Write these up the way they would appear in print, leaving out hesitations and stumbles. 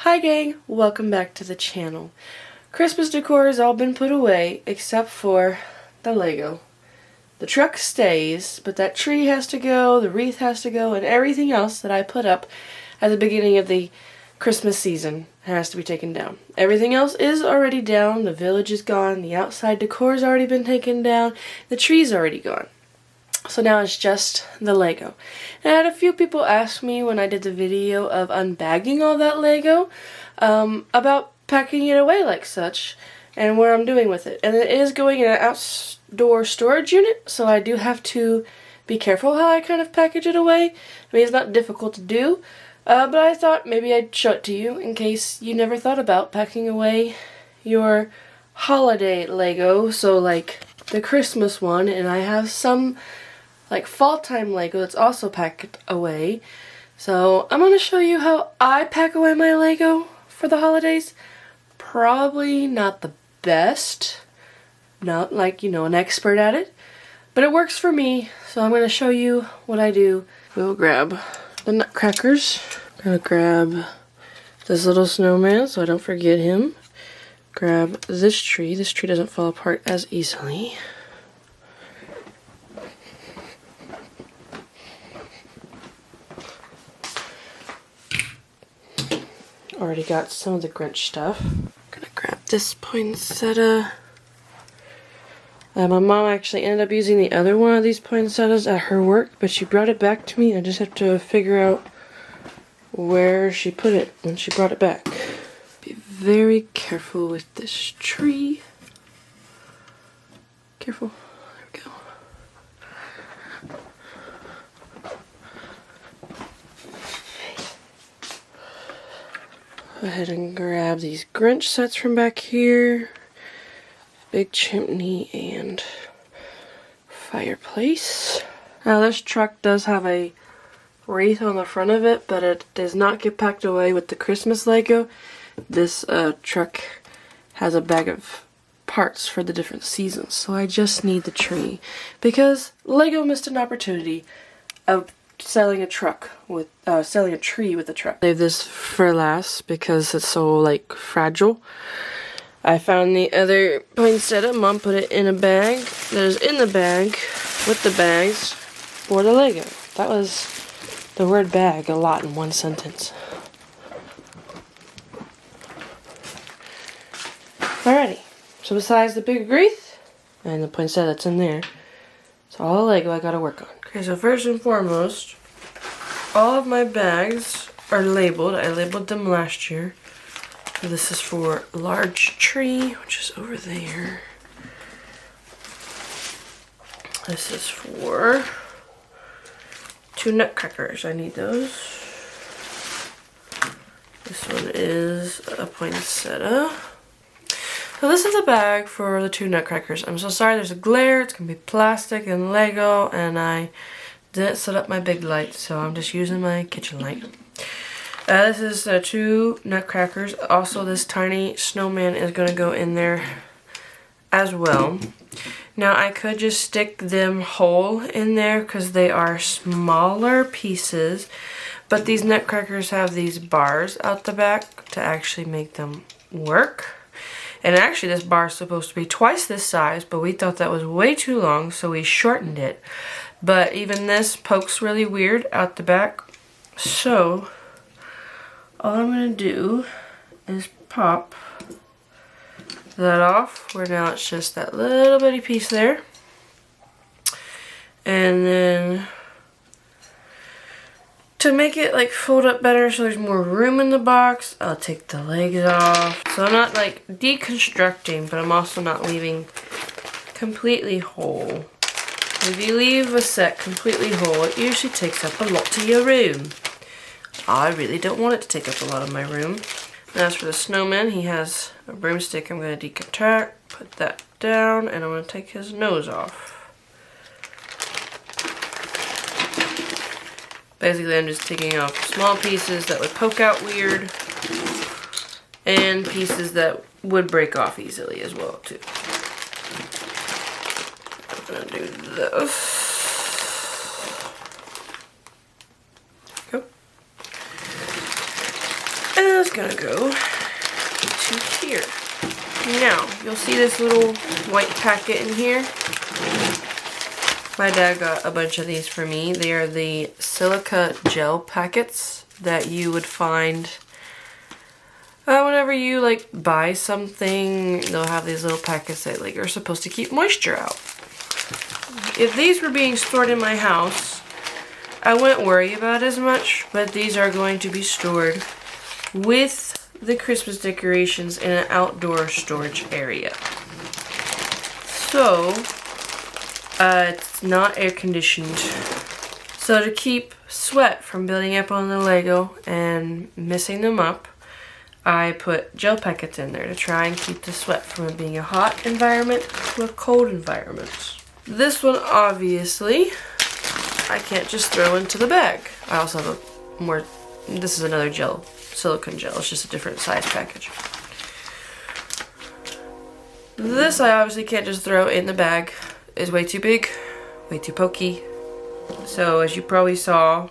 Hi gang, welcome back to the channel. Christmas decor has all been put away except for the Lego. The truck stays, but that tree has to go, the wreath has to go, and everything else that I put up at the beginning of the Christmas season has to be taken down. Everything else is already down, the village is gone, the outside decor has already been taken down, the tree's already gone. So now it's just the Lego. And I had a few people ask me when I did the video of unbagging all that Lego about packing it away like such and what I'm doing with it. And it is going in an outdoor storage unit, so I do have to be careful how I kind of package it away. I mean, it's not difficult to do, but I thought maybe I'd show it to you in case you never thought about packing away your holiday Lego. So like the Christmas one, and I have some like fall time Lego that's also packed away. So I'm going to show you how I pack away my Lego for the holidays. Probably not the best, not like, you know, an expert at it, but it works for me. So I'm going to show you what I do. We'll grab the nutcrackers. I'm going to grab this little snowman so I don't forget him. Grab this tree. This tree doesn't fall apart as easily. Already got some of the Grinch stuff. I'm gonna grab this poinsettia. My mom actually ended up using the other one of these poinsettias at her work, but she brought it back to me. I just have to figure out where she put it when she brought it back. Be very careful with this tree. Careful. There we go. Go ahead and grab these Grinch sets from back here. Big chimney and fireplace. Now this truck does have a wreath on the front of it, but it does not get packed away with the Christmas Lego. This truck has a bag of parts for the different seasons, so I just need the tree because Lego missed an opportunity of selling a tree with a truck. Save this for last because it's so like fragile. I found the other poinsettia. Mom put it in a bag that is in the bag with the bags for the Lego. That was the word bag a lot in one sentence. Alrighty, so besides the big wreath and the poinsettia that's in there, it's all the Lego I gotta work on. Okay, so first and foremost, all of my bags are labeled. I labeled them last year. So this is for large tree, which is over there. This is for 2 nutcrackers. I need those. This one is a poinsettia. So this is a bag for the 2 nutcrackers. I'm so sorry there's a glare. It's going to be plastic and Lego, and I didn't set up my big light, so I'm just using my kitchen light. This is 2 nutcrackers. Also, this tiny snowman is going to go in there as well. Now, I could just stick them whole in there because they are smaller pieces, but these nutcrackers have these bars out the back to actually make them work. And actually this bar is supposed to be twice this size, but we thought that was way too long, so we shortened it. But even this pokes really weird out the back. So all I'm going to do is pop that off, where now it's just that little bitty piece there. And then to make it like fold up better so there's more room in the box, I'll take the legs off. So I'm not like deconstructing, but I'm also not leaving completely whole. If you leave a set completely whole, it usually takes up a lot of your room. I really don't want it to take up a lot of my room. And as for the snowman, he has a broomstick I'm going to decontract, put that down, and I'm going to take his nose off. Basically, I'm just taking off small pieces that would poke out weird and pieces that would break off easily as well, too. I'm going to do this. Go. And is gonna go to here. Now, you'll see this little white packet in here. My dad got a bunch of these for me. They are the silica gel packets that you would find whenever you like buy something. They'll have these little packets that like are supposed to keep moisture out. If these were being stored in my house, I wouldn't worry about it as much, but these are going to be stored with the Christmas decorations in an outdoor storage area. So, it's not air conditioned. So to keep sweat from building up on the Lego and messing them up, I put gel packets in there to try and keep the sweat from it being a hot environment to a cold environment. This one, obviously, I can't just throw into the bag. I also have a more, this is another gel, silicone gel. It's just a different size package. This I obviously can't just throw in the bag. It's way too big, way too pokey. So as you probably saw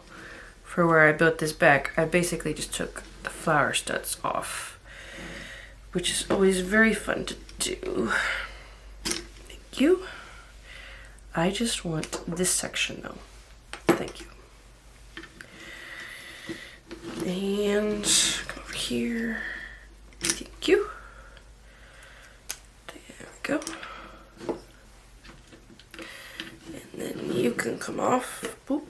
for where I built this bag, I basically just took the flower studs off, which is always very fun to do. Thank you. I just want this section though. Thank you. And come over here. Thank you. There we go. And then you can come off. Boop.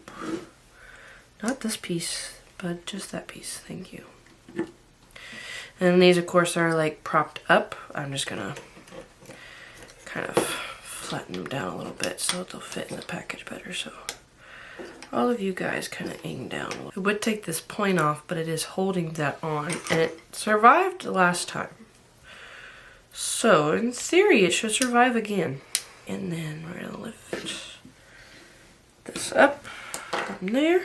Not this piece, but just that piece. Thank you. And these, of course, are like propped up. I'm just gonna kind of flatten them down a little bit so they'll fit in the package better. So all of you guys kind of aim down. It would take this point off, but it is holding that on, and it survived last time. So in theory, it should survive again. And then we're gonna lift this up from there.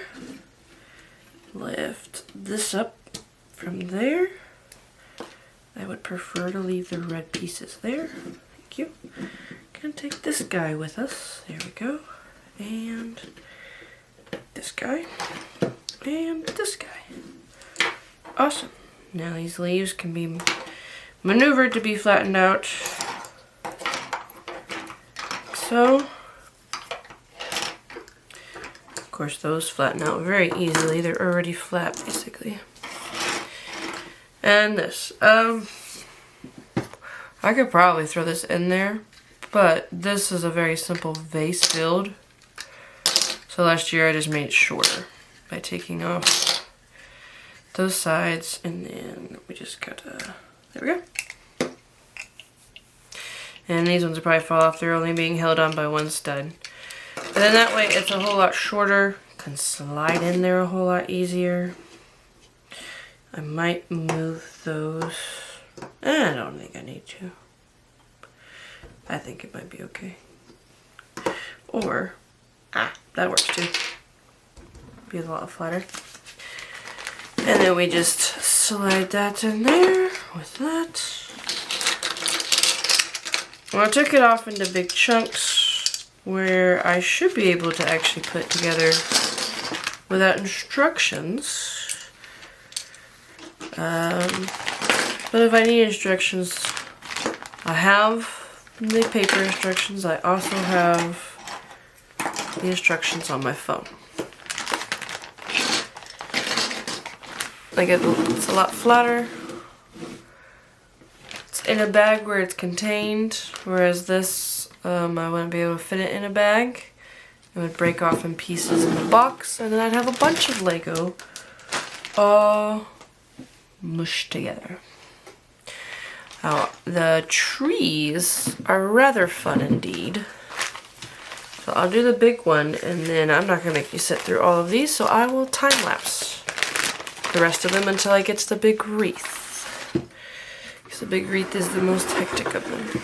Lift this up from there. I would prefer to leave the red pieces there. Thank you. Gonna take this guy with us. There we go. And this guy. And this guy. Awesome. Now these leaves can be maneuvered to be flattened out. Like so. Of course, those flatten out very easily. They're already flat, basically. And this. I could probably throw this in there, but this is a very simple vase build. So last year I just made it shorter by taking off those sides, and then we just gotta, there we go. And these ones will probably fall off. They're only being held on by one stud. And then that way it's a whole lot shorter. Can slide in there a whole lot easier. I might move those. I don't think I need to. I think it might be okay. Or, that works too. Be a lot flatter. And then we just slide that in there with that. Well, I took it off into big chunks where I should be able to actually put it together without instructions. But if I need instructions, I have the paper instructions. I also have the instructions on my phone. Like it's a lot flatter. It's in a bag where it's contained, whereas this, I wouldn't be able to fit it in a bag. It would break off in pieces in the box, and then I'd have a bunch of Lego all mushed together. Now, the trees are rather fun indeed. So I'll do the big one, and then I'm not going to make you sit through all of these, so I will time-lapse the rest of them until I get to the big wreath. Because the big wreath is the most hectic of them.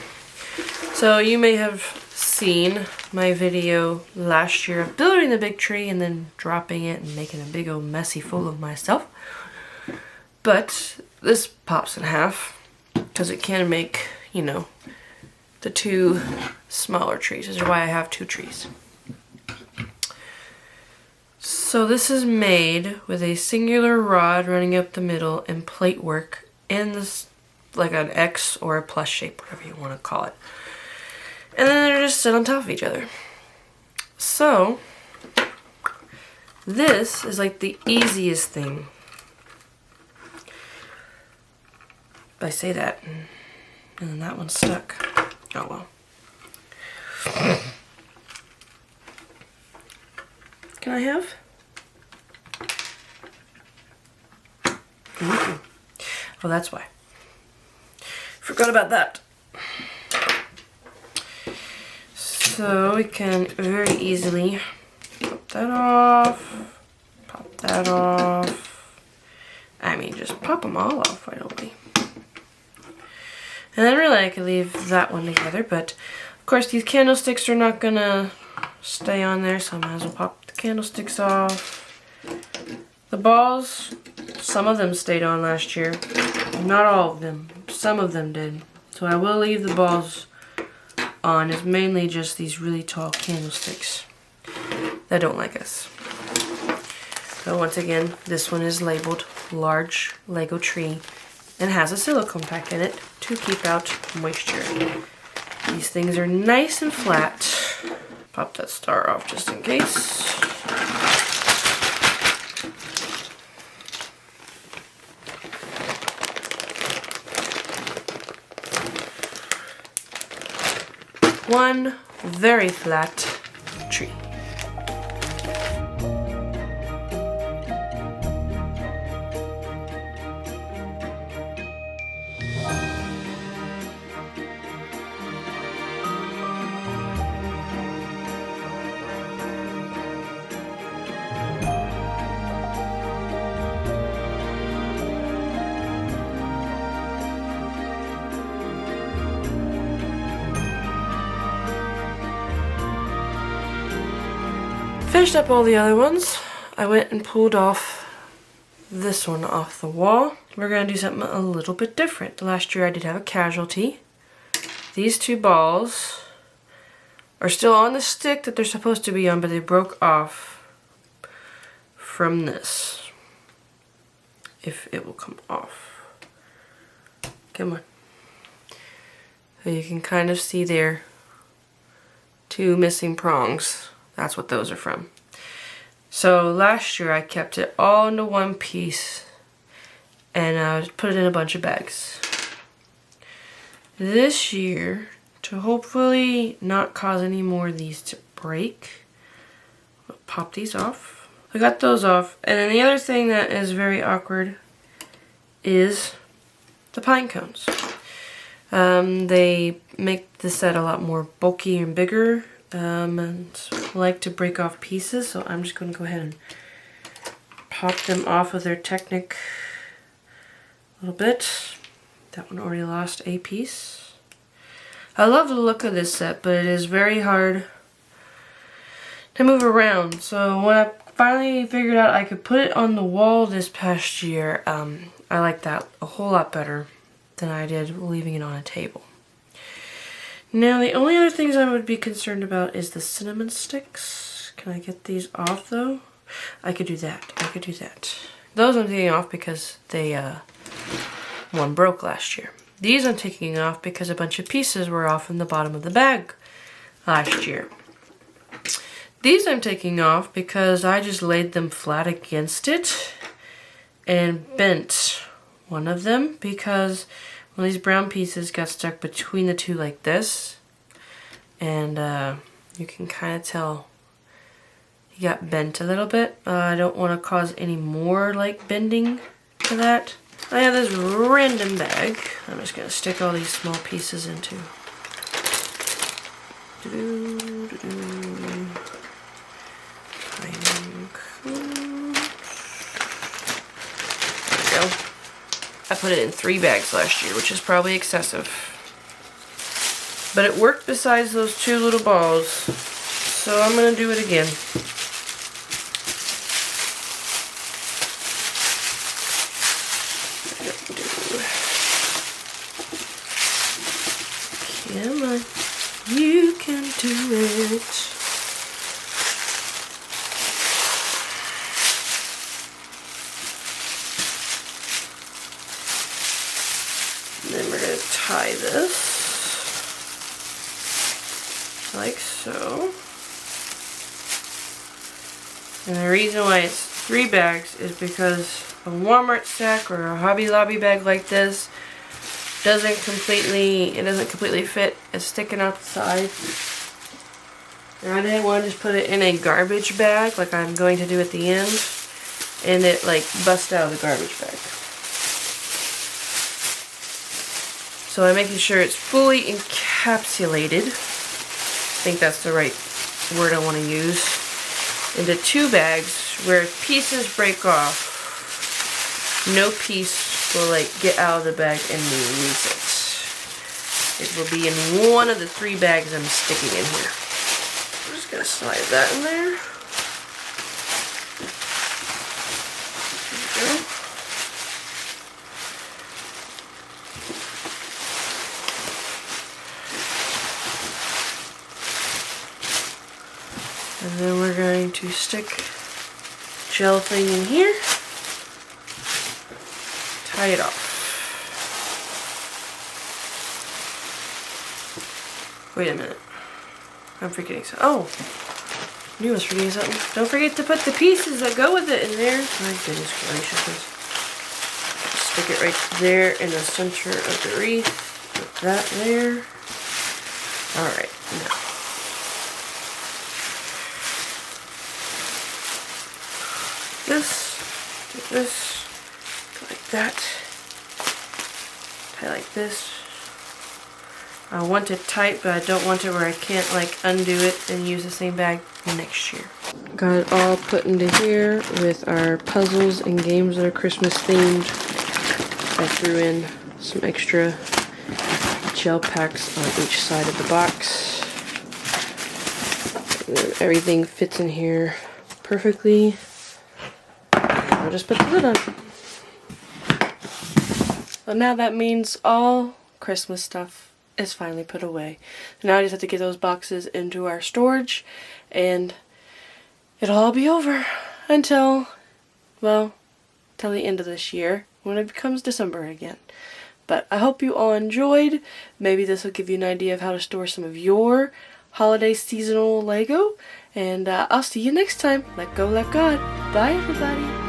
So you may have seen my video last year of building the big tree and then dropping it and making a big old messy fool of myself. But this pops in half because it can make, you know, the two smaller trees. This is why I have two trees. So this is made with a singular rod running up the middle and plate work in this, like an X or a plus shape, whatever you want to call it. And then they're just sit on top of each other. So this is like the easiest thing. I say that, and then that one's stuck. Oh well. Can I have? Ooh. Oh, that's why. Forgot about that. So we can very easily pop that off, pop that off. I mean, just pop them all off, why don't we? And then really I could leave that one together, but of course these candlesticks are not gonna stay on there, so I might as well pop the candlesticks off. The balls, some of them stayed on last year. Not all of them. Some of them did. So I will leave the balls on. It's mainly just these really tall candlesticks that don't like us. So once again, this one is labeled large Lego tree and has a silicone pack in it to keep out moisture. These things are nice and flat. Pop that star off just in case. One very flat tree. Finished up all the other ones. I went and pulled off this one off the wall. We're going to do something a little bit different. Last year I did have a casualty. These two balls are still on the stick that they're supposed to be on, but they broke off from this. If it will come off. Come on. So you can kind of see there two missing prongs. That's what those are from. So last year I kept it all into one piece and put it in a bunch of bags. This year, to hopefully not cause any more of these to break, I'll pop these off. I got those off. And then the other thing that is very awkward is the pine cones. They make the set a lot more bulky and bigger. And like to break off pieces, so I'm just going to go ahead and pop them off with their Technic a little bit. That one already lost a piece. I love the look of this set, but it is very hard to move around. So when I finally figured out I could put it on the wall this past year, I like that a whole lot better than I did leaving it on a table. Now, the only other things I would be concerned about is the cinnamon sticks. Can I get these off, though? I could do that. I could do that. Those I'm taking off because they, one broke last year. These I'm taking off because a bunch of pieces were off in the bottom of the bag last year. These I'm taking off because I just laid them flat against it and bent one of them because one of these brown pieces got stuck between the two like this, and you can kind of tell he got bent a little bit. I don't want to cause any more like bending to that. I have this random bag I'm just going to stick all these small pieces into. There we go. I put it in 3 bags last year, which is probably excessive. But it worked besides those 2 little balls, so I'm going to do it again. Come on, you can do it. tie this like so. And the reason why it's 3 bags is because a Walmart sack or a Hobby Lobby bag like this doesn't completely fit. It's sticking out the side. And I didn't want to just put it in a garbage bag like I'm going to do at the end and it like bust out of the garbage bag. So I'm making sure it's fully encapsulated. I think that's the right word I want to use. Into 2 bags where pieces break off. No piece will like get out of the bag and lose it. It will be in one of the 3 bags I'm sticking in here. I'm just gonna slide that in there. There we go. And then we're going to stick gel thing in here. Tie it off. Wait a minute. I'm forgetting something. Oh! I knew I was forgetting something. Don't forget to put the pieces that go with it in there. My goodness gracious. Stick it right there in the center of the wreath. Put that there. Alright, now. This, go like that, tie like this. I want it tight, but I don't want it where I can't like undo it and use the same bag next year. Got it all put into here with our puzzles and games that are Christmas themed. I threw in some extra gel packs on each side of the box. Everything fits in here perfectly. I'll just put the lid on. Well, now that means all Christmas stuff is finally put away. Now I just have to get those boxes into our storage and it'll all be over until, well, till the end of this year when it becomes December again. But I hope you all enjoyed. Maybe this will give you an idea of how to store some of your holiday seasonal Lego. And I'll see you next time. Let go, let God. Bye, everybody.